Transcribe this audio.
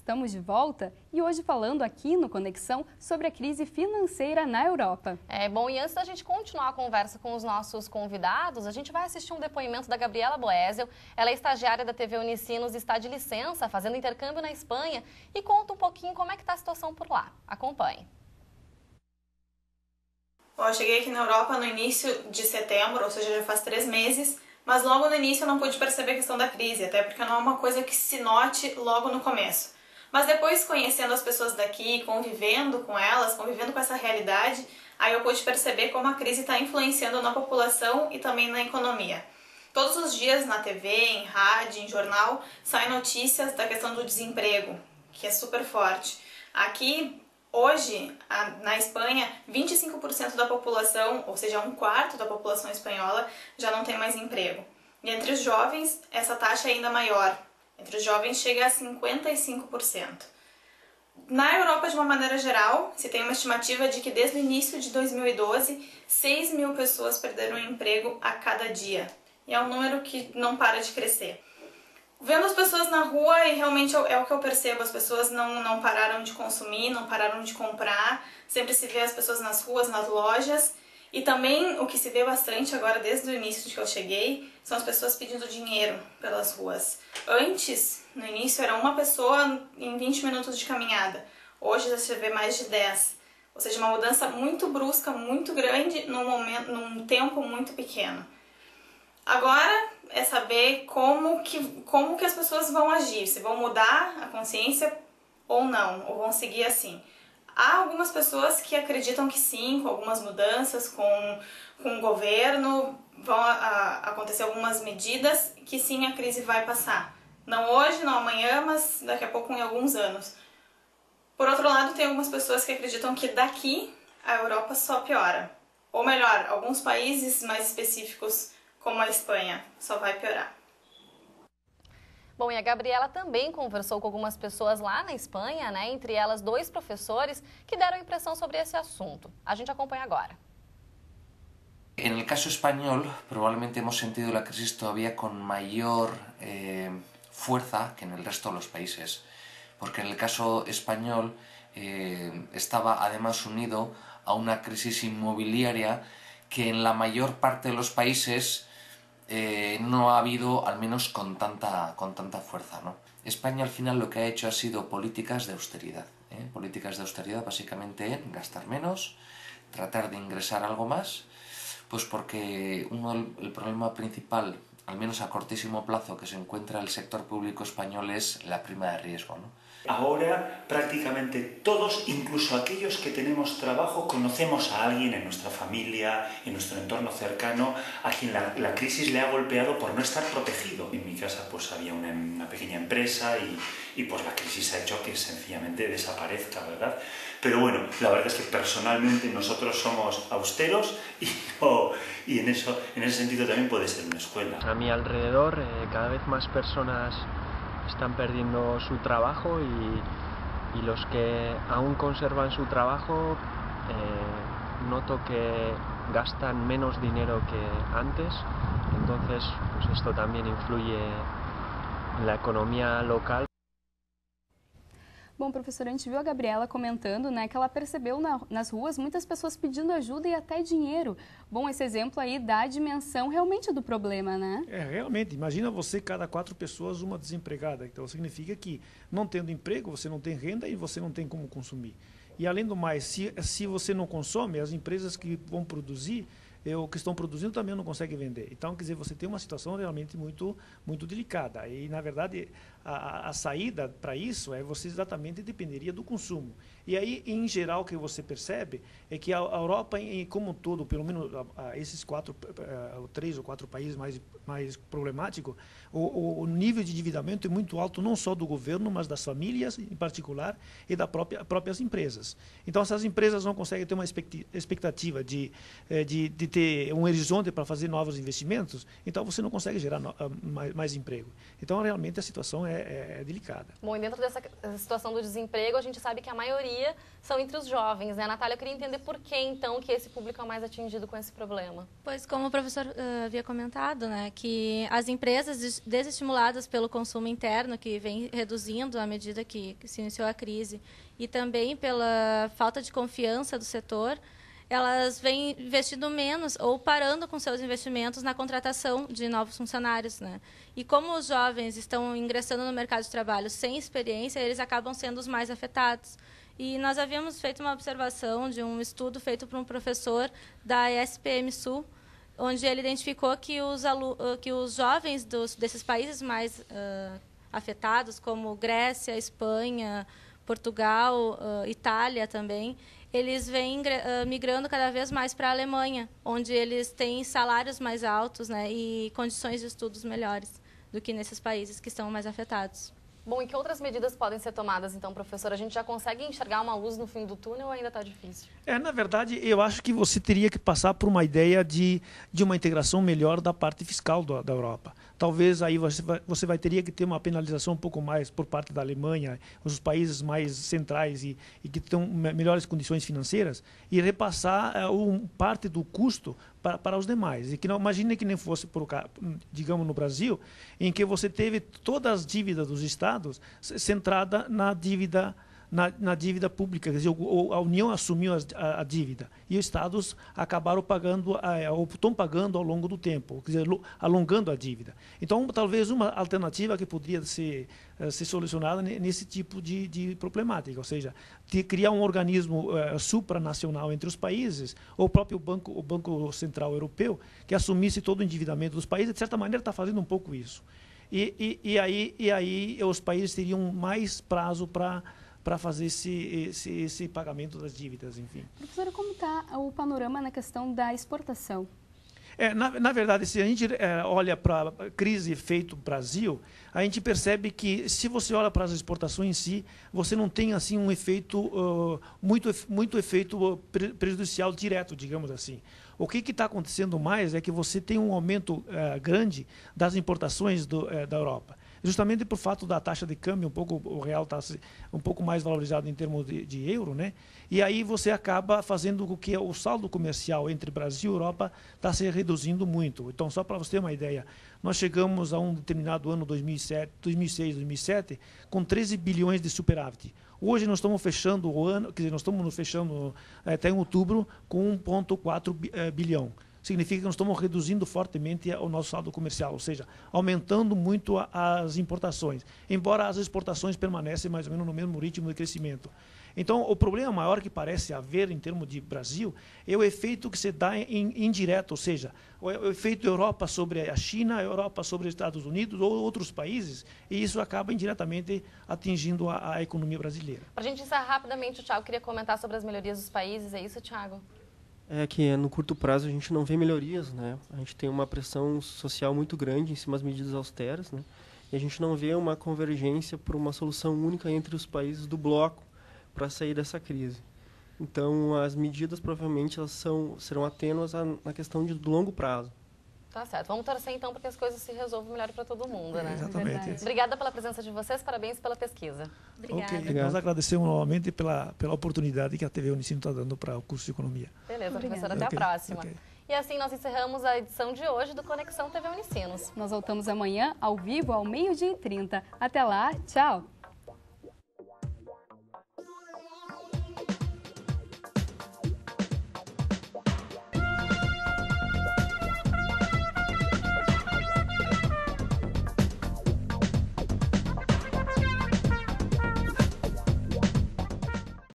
estamos de volta e hoje falando aqui no Conexão sobre a crise financeira na Europa. Bom, e antes da gente continuar a conversa com os nossos convidados, a gente vai assistir um depoimento da Gabriela Boesel. Ela é estagiária da TV Unicinos, está de licença, fazendo intercâmbio na Espanha e conta um pouquinho como é que está a situação por lá. Acompanhe. Bom, eu cheguei aqui na Europa no início de setembro, ou seja, já faz 3 meses, mas logo no início eu não pude perceber a questão da crise, até porque não é uma coisa que se note logo no começo. Mas depois, conhecendo as pessoas daqui, convivendo com elas, convivendo com essa realidade, aí eu pude perceber como a crise está influenciando na população e também na economia. Todos os dias na TV, em rádio, em jornal, saem notícias da questão do desemprego, que é super forte. Aqui, hoje, na Espanha, 25% da população, ou seja, 1/4 da população espanhola, já não tem mais emprego. E entre os jovens, essa taxa é ainda maior. Entre os jovens chega a 55%. Na Europa, de uma maneira geral, se tem uma estimativa de que desde o início de 2012, 6 mil pessoas perderam o emprego a cada dia. E é um número que não para de crescer. Vendo as pessoas na rua, e realmente é o que eu percebo, as pessoas não pararam de consumir, não pararam de comprar, sempre se vê as pessoas nas ruas, nas lojas, e também o que se vê bastante agora, desde o início de que eu cheguei, são as pessoas pedindo dinheiro pelas ruas. Antes, no início, era uma pessoa em 20 minutos de caminhada, hoje já se vê mais de 10, ou seja, uma mudança muito brusca, muito grande, num tempo muito pequeno. Agora é saber como que as pessoas vão agir, se vão mudar a consciência ou não, ou vão seguir assim. Há algumas pessoas que acreditam que sim, com algumas mudanças, com o governo, vão acontecer algumas medidas que sim, a crise vai passar. Não hoje, não amanhã, mas daqui a pouco, em alguns anos. Por outro lado, tem algumas pessoas que acreditam que daqui a Europa só piora. Ou melhor, alguns países mais específicos, como a Espanha, só vai piorar. Bom, e a Gabriela também conversou com algumas pessoas lá na Espanha, né? Entre elas 2 professores que deram impressão sobre esse assunto. A gente acompanha agora. En el caso español, probablemente hemos sentido la crisis todavía con mayor fuerza que en el resto de los países, porque en el caso español estaba además unido a una crisis inmobiliaria que en la mayor parte de los países no ha habido, al menos con tanta fuerza, ¿no? España al final lo que ha hecho ha sido políticas de austeridad, políticas de austeridad básicamente en gastar menos, tratar de ingresar algo más, pues porque el problema principal, al menos a cortísimo plazo, que se encuentra el sector público español es la prima de riesgo, ¿no? Ahora prácticamente todos, incluso aquellos que tenemos trabajo, conocemos a alguien en nuestra familia, en nuestro entorno cercano, a quien la crisis le ha golpeado por no estar protegido. En mi casa pues había una pequeña empresa y pues la crisis ha hecho que sencillamente desaparezca, ¿verdad? Pero bueno, la verdad es que personalmente nosotros somos austeros y en ese sentido también puede ser una escuela. A mi alrededor cada vez más personas están perdiendo su trabajo y los que aún conservan su trabajo noto que gastan menos dinero que antes, entonces pues esto también influye en la economía local. Bom, professora, a gente viu a Gabriela comentando, né, que ela percebeu nas ruas muitas pessoas pedindo ajuda e até dinheiro. Bom, esse exemplo aí dá a dimensão realmente do problema, né? Realmente. Imagina você, cada 4 pessoas, uma desempregada. Então, significa que, não tendo emprego, você não tem renda e você não tem como consumir. E, além do mais, se você não consome, as empresas que vão produzir, o que estão produzindo também não conseguem vender. Então, quer dizer, você tem uma situação realmente muito delicada. E, na verdade, a saída para isso você exatamente dependeria do consumo. E aí, em geral, o que você percebe é que a Europa, como um todo, pelo menos esses 3 ou 4 países mais problemáticos, o nível de endividamento é muito alto, não só do governo, mas das famílias, em particular, e das próprias empresas. Então, essas empresas não conseguem ter uma expectativa de ter um horizonte para fazer novos investimentos, então você não consegue gerar mais emprego. Então, realmente, a situação é delicada. Bom, e dentro dessa situação do desemprego, a gente sabe que a maioria são entre os jovens, né? Natália, eu queria entender por que, então, que esse público é o mais atingido com esse problema. Pois, como o professor havia comentado, né, que as empresas desestimuladas pelo consumo interno, que vem reduzindo à medida que se iniciou a crise, e também pela falta de confiança do setor, elas vêm investindo menos ou parando com seus investimentos na contratação de novos funcionários, né? E como os jovens estão ingressando no mercado de trabalho sem experiência, eles acabam sendo os mais afetados. E nós havíamos feito uma observação de um estudo feito por um professor da ESPM Sul, onde ele identificou que os jovens desses países mais afetados, como Grécia, Espanha, Portugal, Itália também, eles vêm migrando cada vez mais para a Alemanha, onde eles têm salários mais altos, né, e condições de estudos melhores do que nesses países que estão mais afetados. Bom, e que outras medidas podem ser tomadas, então, professor? A gente já consegue enxergar uma luz no fim do túnel ou ainda está difícil? Na verdade, eu acho que você teria que passar por uma ideia de uma integração melhor da parte fiscal da Europa. Talvez aí você teria que ter uma penalização um pouco mais por parte da Alemanha, os países mais centrais e que têm melhores condições financeiras, e repassar parte do custo para os demais. E que não, imagine que nem fosse, digamos, no Brasil, em que você teve todas as dívidas dos estados centrada na dívida pública, quer dizer, a União assumiu a dívida e os estados acabaram pagando, ou estão pagando ao longo do tempo, quer dizer, alongando a dívida. Então, talvez uma alternativa que poderia ser solucionada nesse tipo de problemática, ou seja, criar um organismo supranacional entre os países, ou o próprio Banco Central Europeu, que assumisse todo o endividamento dos países, de certa maneira está fazendo um pouco isso. E aí os países teriam mais prazo para fazer esse pagamento das dívidas, enfim. Professora, como está o panorama na questão da exportação? Na verdade, se a gente olha para a crise feita no Brasil, a gente percebe que, se você olha para as exportações em si, você não tem assim um efeito, muito efeito prejudicial direto, digamos assim. O que está acontecendo mais é que você tem um aumento grande das importações da Europa. Justamente por fato da taxa de câmbio, o real está um pouco mais valorizado em termos de euro, né? E aí você acaba fazendo com que o saldo comercial entre Brasil e Europa está se reduzindo muito. Então, só para você ter uma ideia, nós chegamos a um determinado ano, 2006, 2007, com 13 bilhões de superávit. Hoje nós estamos fechando o ano, quer dizer, nós estamos fechando até em outubro com 1,4 bilhão. Significa que nós estamos reduzindo fortemente o nosso saldo comercial, ou seja, aumentando muito as importações, embora as exportações permanecem mais ou menos no mesmo ritmo de crescimento. Então, o problema maior que parece haver em termos de Brasil é o efeito que se dá indireto, ou seja, o efeito Europa sobre a China, Europa sobre os Estados Unidos ou outros países, e isso acaba indiretamente atingindo a economia brasileira. Para a gente encerrar rapidamente, o Thiago queria comentar sobre as melhorias dos países, é isso, Thiago? É que no curto prazo a gente não vê melhorias, né? A gente tem uma pressão social muito grande em cima das medidas austeras, né? E a gente não vê uma convergência por uma solução única entre os países do bloco para sair dessa crise. Então, as medidas provavelmente elas serão atênuas na questão do longo prazo. Tá certo. Vamos torcer então para que as coisas se resolvam melhor para todo mundo, né? Exatamente. Obrigada pela presença de vocês, parabéns pela pesquisa. Obrigada. Okay. Nós agradecemos novamente pela oportunidade que a TV Unicino está dando para o curso de Economia. Beleza, professora, até a próxima. E assim nós encerramos a edição de hoje do Conexão TV Unicinos. Nós voltamos amanhã, ao vivo, ao 12h30. Até lá, tchau!